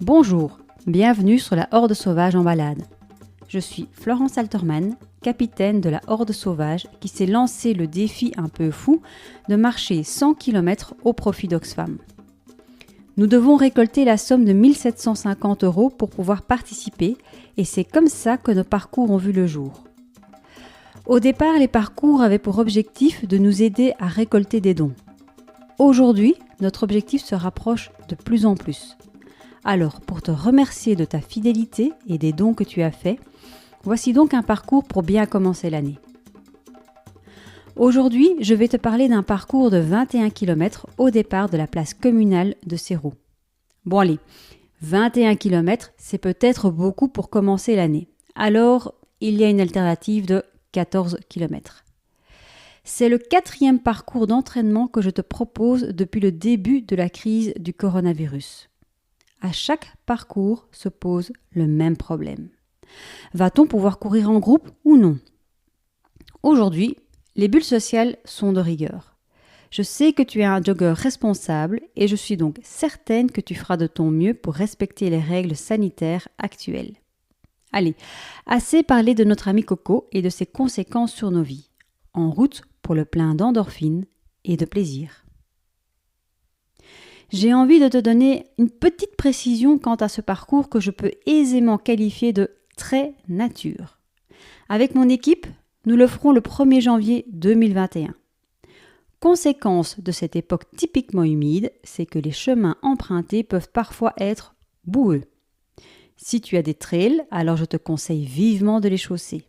Bonjour, bienvenue sur la Horde Sauvage en balade. Je suis Florence Alterman, capitaine de la Horde Sauvage qui s'est lancé le défi un peu fou de marcher 100 km au profit d'Oxfam. Nous devons récolter la somme de 1 750 € pour pouvoir participer et c'est comme ça que nos parcours ont vu le jour. Au départ, les parcours avaient pour objectif de nous aider à récolter des dons. Aujourd'hui, notre objectif se rapproche de plus en plus. Alors, pour te remercier de ta fidélité et des dons que tu as faits, voici donc un parcours pour bien commencer l'année. Aujourd'hui, je vais te parler d'un parcours de 21 km au départ de la place communale de Céroux. Bon allez, 21 km, c'est peut-être beaucoup pour commencer l'année. Alors, il y a une alternative de 14 km. C'est le 4e parcours d'entraînement que je te propose depuis le début de la crise du coronavirus. À chaque parcours se pose le même problème. Va-t-on pouvoir courir en groupe ou non ? Aujourd'hui, les bulles sociales sont de rigueur. Je sais que tu es un jogger responsable et je suis donc certaine que tu feras de ton mieux pour respecter les règles sanitaires actuelles. Allez, assez parlé de notre ami Coco et de ses conséquences sur nos vies. En route pour le plein d'endorphines et de plaisir. J'ai envie de te donner une petite précision quant à ce parcours que je peux aisément qualifier de très nature. Avec mon équipe, nous le ferons le 1er janvier 2021. Conséquence de cette époque typiquement humide, c'est que les chemins empruntés peuvent parfois être boueux. Si tu as des trails, alors je te conseille vivement de les chausser.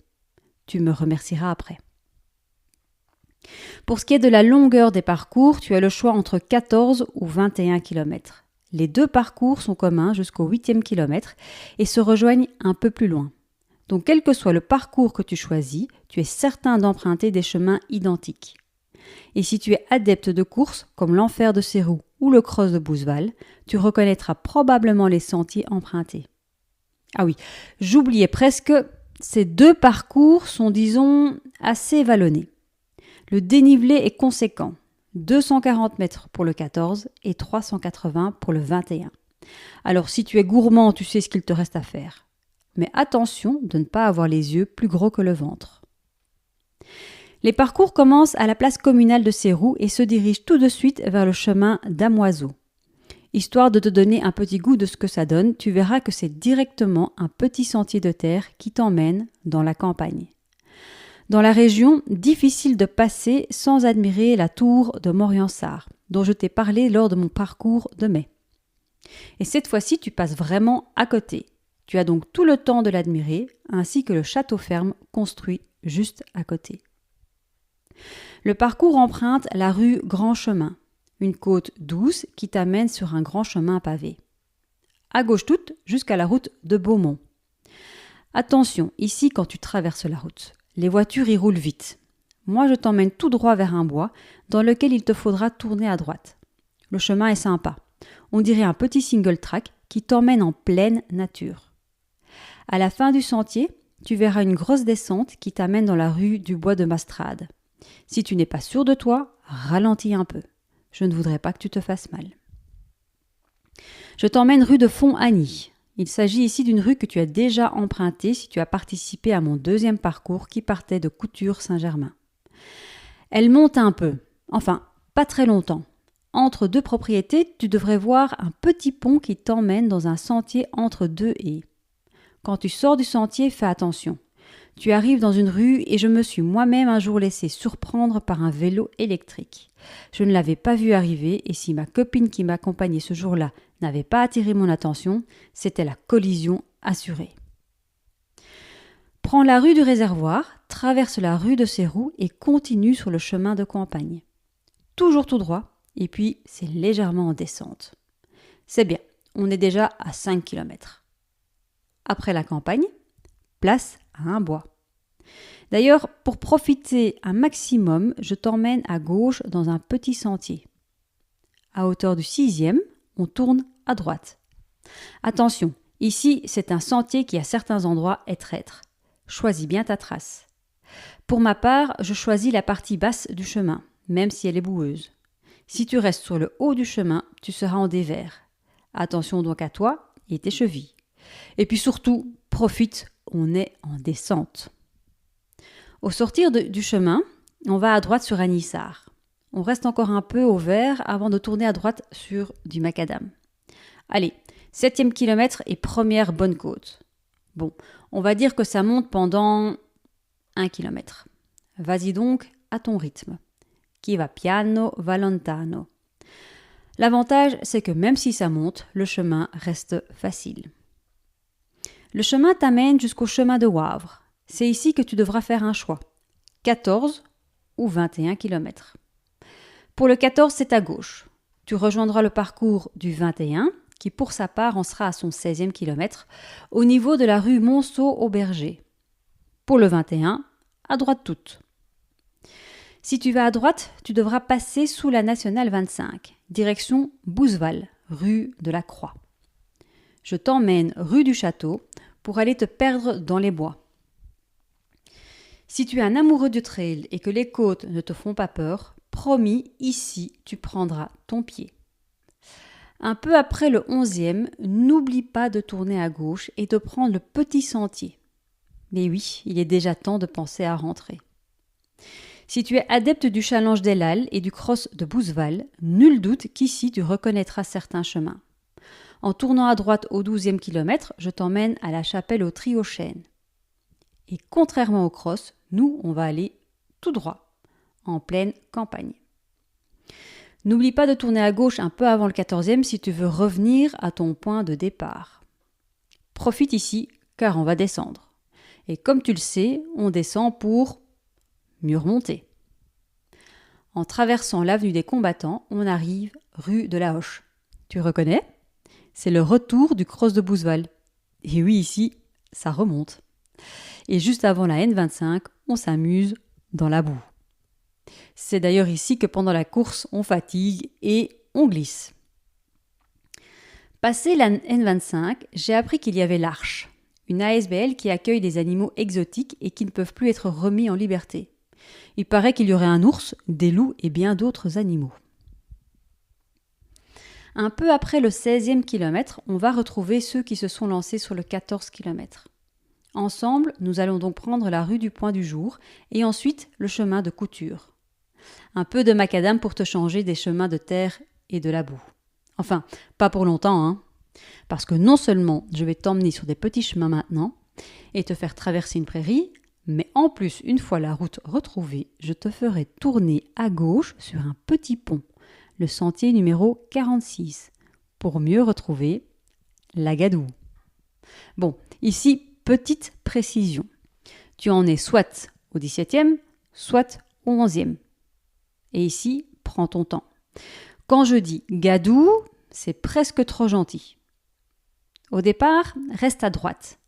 Tu me remercieras après. Pour ce qui est de la longueur des parcours, tu as le choix entre 14 ou 21 km. Les deux parcours sont communs jusqu'au 8e kilomètre et se rejoignent un peu plus loin. Donc quel que soit le parcours que tu choisis, tu es certain d'emprunter des chemins identiques. Et si tu es adepte de courses comme l'Enfer de Céroux ou le Cross de Bouzeval, tu reconnaîtras probablement les sentiers empruntés. Ah oui, j'oubliais presque, ces deux parcours sont, disons, assez vallonnés. Le dénivelé est conséquent, 240 mètres pour le 14 et 380 pour le 21. Alors si tu es gourmand, tu sais ce qu'il te reste à faire. Mais attention de ne pas avoir les yeux plus gros que le ventre. Les parcours commencent à la place communale de Céroux et se dirigent tout de suite vers le chemin d'Amoiseau. Histoire de te donner un petit goût de ce que ça donne, tu verras que c'est directement un petit sentier de terre qui t'emmène dans la campagne. Dans la région, difficile de passer sans admirer la tour de Moriansart, dont je t'ai parlé lors de mon parcours de mai. Et cette fois-ci, tu passes vraiment à côté. Tu as donc tout le temps de l'admirer, ainsi que le château ferme construit juste à côté. Le parcours emprunte la rue Grand Chemin, une côte douce qui t'amène sur un grand chemin pavé. À gauche toute, jusqu'à la route de Beaumont. Attention, ici quand tu traverses la route, les voitures y roulent vite. Moi, je t'emmène tout droit vers un bois dans lequel il te faudra tourner à droite. Le chemin est sympa. On dirait un petit single track qui t'emmène en pleine nature. À la fin du sentier, tu verras une grosse descente qui t'amène dans la rue du Bois de Mastrade. Si tu n'es pas sûr de toi, ralentis un peu. Je ne voudrais pas que tu te fasses mal. Je t'emmène rue de Font-Agny. Il s'agit ici d'une rue que tu as déjà empruntée si tu as participé à mon 2e parcours qui partait de Couture-Saint-Germain. Elle monte un peu, enfin, pas très longtemps. Entre deux propriétés, tu devrais voir un petit pont qui t'emmène dans un sentier entre deux haies. Quand tu sors du sentier, fais attention. Tu arrives dans une rue et je me suis moi-même un jour laissé surprendre par un vélo électrique. Je ne l'avais pas vu arriver et si ma copine qui m'accompagnait ce jour-là n'avait pas attiré mon attention, c'était la collision assurée. Prends la rue du Réservoir, traverse la rue de Céroux et continue sur le chemin de campagne. Toujours tout droit et puis c'est légèrement en descente. C'est bien, on est déjà à 5 km. Après la campagne, place à un bois. D'ailleurs, pour profiter un maximum, je t'emmène à gauche dans un petit sentier. À hauteur du 6e, on tourne à droite. Attention, ici c'est un sentier qui à certains endroits est traître. Choisis bien ta trace. Pour ma part, je choisis la partie basse du chemin, même si elle est boueuse. Si tu restes sur le haut du chemin, tu seras en dévers. Attention donc à toi et tes chevilles. Et puis surtout, profite, on est en descente. Au sortir du chemin, on va à droite sur Anissar. On reste encore un peu au vert avant de tourner à droite sur du macadam. Allez, 7e kilomètre et première bonne côte. Bon, on va dire que ça monte pendant 1 kilomètre. Vas-y donc à ton rythme. Chi va piano va lontano. L'avantage, c'est que même si ça monte, le chemin reste facile. Le chemin t'amène jusqu'au chemin de Wavre. C'est ici que tu devras faire un choix. 14 ou 21 km. Pour le 14, c'est à gauche. Tu rejoindras le parcours du 21, qui pour sa part en sera à son 16e kilomètre, au niveau de la rue Monceau-au-Berger. Pour le 21, à droite toute. Si tu vas à droite, tu devras passer sous la nationale 25, direction Bouzeval, rue de la Croix. Je t'emmène rue du Château pour aller te perdre dans les bois. Si tu es un amoureux du trail et que les côtes ne te font pas peur, promis, ici, tu prendras ton pied. Un peu après le 11e, n'oublie pas de tourner à gauche et de prendre le petit sentier. Mais oui, il est déjà temps de penser à rentrer. Si tu es adepte du challenge d'El Al et du cross de Bouzeval, nul doute qu'ici tu reconnaîtras certains chemins. En tournant à droite au 12e kilomètre, je t'emmène à la chapelle aux Triochènes. Et contrairement au cross, nous, on va aller tout droit, en pleine campagne. N'oublie pas de tourner à gauche un peu avant le 14e si tu veux revenir à ton point de départ. Profite ici, car on va descendre. Et comme tu le sais, on descend pour mieux remonter. En traversant l'avenue des Combattants, on arrive rue de la Hoche. Tu reconnais ? C'est le retour du cross de Bouzeval. Et oui, ici, ça remonte. Et juste avant la N25, on s'amuse dans la boue. C'est d'ailleurs ici que pendant la course, on fatigue et on glisse. Passé la N25, j'ai appris qu'il y avait l'Arche, une ASBL qui accueille des animaux exotiques et qui ne peuvent plus être remis en liberté. Il paraît qu'il y aurait un ours, des loups et bien d'autres animaux. Un peu après le 16e kilomètre, on va retrouver ceux qui se sont lancés sur le 14 km. Ensemble, nous allons donc prendre la rue du Point du Jour et ensuite le chemin de Couture. Un peu de macadam pour te changer des chemins de terre et de la boue. Enfin, pas pour longtemps, hein. Parce que non seulement je vais t'emmener sur des petits chemins maintenant et te faire traverser une prairie, mais en plus, une fois la route retrouvée, je te ferai tourner à gauche sur un petit pont, le sentier numéro 46, pour mieux retrouver la Gadoue. Bon, ici, petite précision. Tu en es soit au 17e, soit au 11e. Et ici, prends ton temps. Quand je dis Gadoue, c'est presque trop gentil. Au départ, reste à droite.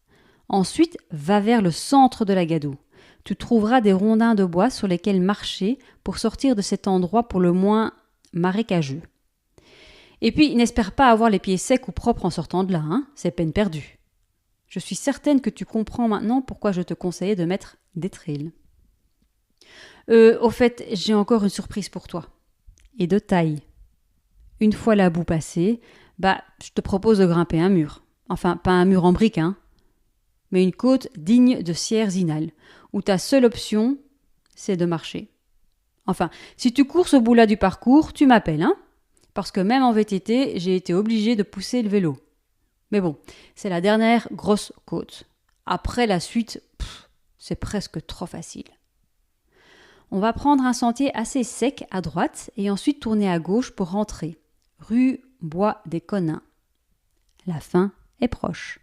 Ensuite, va vers le centre de la Gadoue. Tu trouveras des rondins de bois sur lesquels marcher pour sortir de cet endroit pour le moins marécageux. Et puis, n'espère pas avoir les pieds secs ou propres en sortant de là, hein, c'est peine perdue. Je suis certaine que tu comprends maintenant pourquoi je te conseillais de mettre des trails. Au fait, j'ai encore une surprise pour toi. Et de taille. Une fois la boue passée, je te propose de grimper un mur. Enfin, pas un mur en briques, hein, mais une côte digne de Sierre-Zinal, où ta seule option, c'est de marcher. Enfin, si tu cours ce bout-là du parcours, tu m'appelles, hein, parce que même en VTT, j'ai été obligée de pousser le vélo. Mais bon, c'est la dernière grosse côte. Après la suite, c'est presque trop facile. On va prendre un sentier assez sec à droite et ensuite tourner à gauche pour rentrer. Rue Bois des Conins. La fin est proche.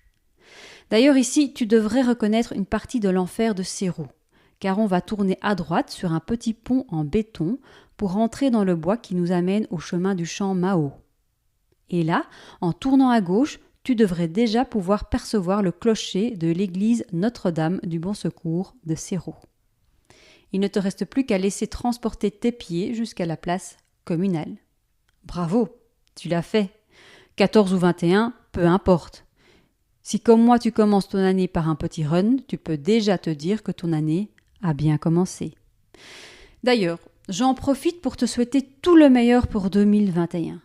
D'ailleurs ici, tu devrais reconnaître une partie de l'enfer de Sérou, car on va tourner à droite sur un petit pont en béton pour rentrer dans le bois qui nous amène au chemin du champ Mao. Et là, en tournant à gauche, tu devrais déjà pouvoir percevoir le clocher de l'église Notre-Dame du Bon Secours de Sérou. Il ne te reste plus qu'à laisser transporter tes pieds jusqu'à la place communale. Bravo, tu l'as fait. 14 ou 21, peu importe. Si comme moi tu commences ton année par un petit run, tu peux déjà te dire que ton année a bien commencé. D'ailleurs, j'en profite pour te souhaiter tout le meilleur pour 2021.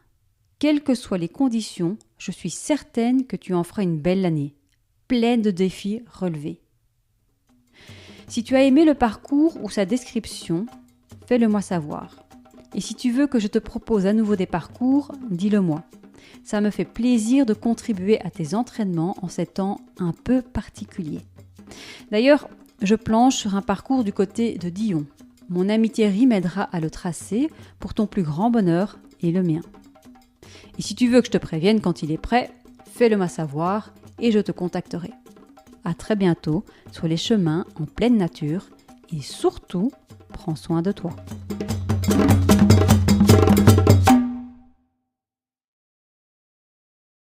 Quelles que soient les conditions, je suis certaine que tu en feras une belle année, pleine de défis relevés. Si tu as aimé le parcours ou sa description, fais-le moi savoir. Et si tu veux que je te propose à nouveau des parcours, dis-le moi. Ça me fait plaisir de contribuer à tes entraînements en ces temps un peu particuliers. D'ailleurs, je planche sur un parcours du côté de Dijon. Mon ami Thierry m'aidera à le tracer pour ton plus grand bonheur et le mien. Et si tu veux que je te prévienne quand il est prêt, fais-le moi savoir et je te contacterai. À très bientôt sur les chemins en pleine nature et surtout, prends soin de toi.